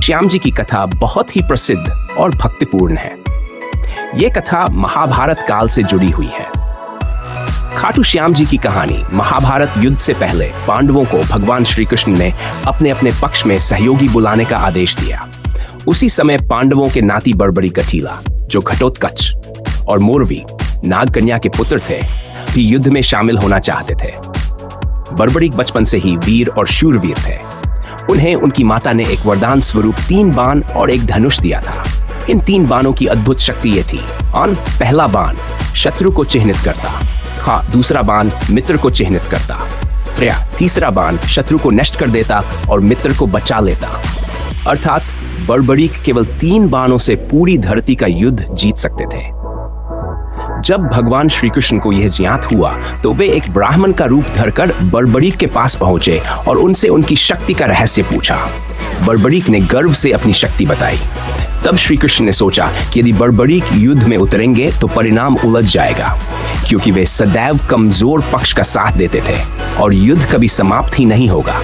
श्याम जी की कथा बहुत ही प्रसिद्ध और भक्तिपूर्ण है। ये कथा महाभारत काल से जुड़ी हुई है। खाटू श्याम जी की कहानी महाभारत युद्ध से पहले पांडवों को भगवान श्री कृष्ण ने अपने अपने पक्ष में सहयोगी बुलाने का आदेश दिया। उसी समय पांडवों के नाती बड़बड़ी कथीला, जो घटोत्कच और मोरवी नागकन्या के पुत्र थे, भी युद्ध में शामिल होना चाहते थे। बड़बड़ी बचपन से ही वीर और शूरवीर थे। उन्हें उनकी माता ने एक वरदान स्वरूप 3 बाण और एक धनुष दिया था। इन 3 बाणों की अद्भुत शक्ति ये थी। पहला बाण शत्रु को चिह्नित करता, दूसरा बाण मित्र को चिह्नित करता, तीसरा बाण शत्रु को नष्ट कर देता और मित्र को बचा लेता। अर्थात बड़बड़ी केवल 3 बाणों से पूरी धरती का युद्ध जीत सकते थे। जब भगवान श्री कृष्ण को यह ज्ञात हुआ तो वे एक ब्राह्मण का रूप धरकर बड़बड़ीक के पास पहुंचे और उनसे उनकी शक्ति का रहस्य पूछा। बड़बड़ीक ने गर्व से अपनी शक्ति बताई। तब श्री कृष्ण ने सोचा कि यदि बड़बड़ीक युद्ध में उतरेंगे तो परिणाम उलझ जाएगा, क्योंकि वे सदैव कमजोर पक्ष का साथ देते थे और युद्ध कभी समाप्त ही नहीं होगा।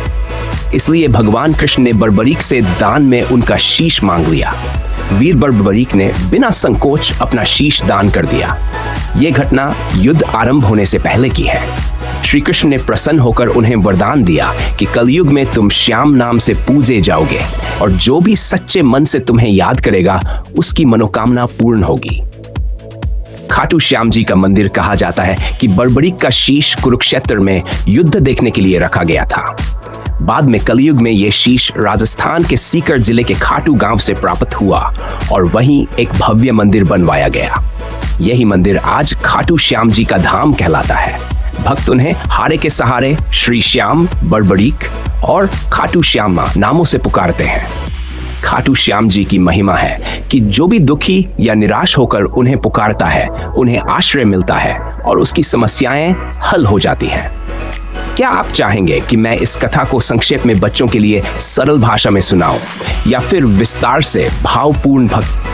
इसलिए भगवान कृष्ण ने बड़बड़ीक से दान में उनका शीश मांग लिया। वीर बड़बड़ीक ने बिना संकोच अपना शीश दान कर दिया। यह घटना युद्ध आरंभ होने से पहले की है। श्री कृष्ण ने प्रसन्न होकर उन्हें वरदान दिया कि कलयुग में तुम श्याम नाम से पूजे जाओगे और जो भी सच्चे मन से तुम्हें याद करेगा उसकी मनोकामना पूर्ण होगी। खाटू श्याम जी का मंदिर कहा जाता है कि बड़बड़ीक का शीश कुरुक्षेत्र में युद्ध देखने के लिए रखा गया था। बाद में कलयुग में यह शीश राजस्थान के सीकर जिले के खाटू गांव से प्राप्त हुआ और वहीं एक भव्य मंदिर बनवाया गया। यही मंदिर आज खाटू श्याम जी का धाम कहलाता है। भक्त उन्हें हारे के सहारे श्री श्याम, बड़बड़ीक और खाटू श्यामा नामों से पुकारते हैं। खाटू श्याम जी की महिमा है कि जो भी दुखी या निराश होकर उन्हें पुकारता है, उन्हें आश्रय मिलता है और उसकी समस्याएं हल हो जाती हैं। क्या आप चाहेंगे कि मैं इस कथा को संक्षेप में बच्चों के लिए सरल भाषा में सुनाऊं या फिर विस्तार से भावपूर्ण भक्त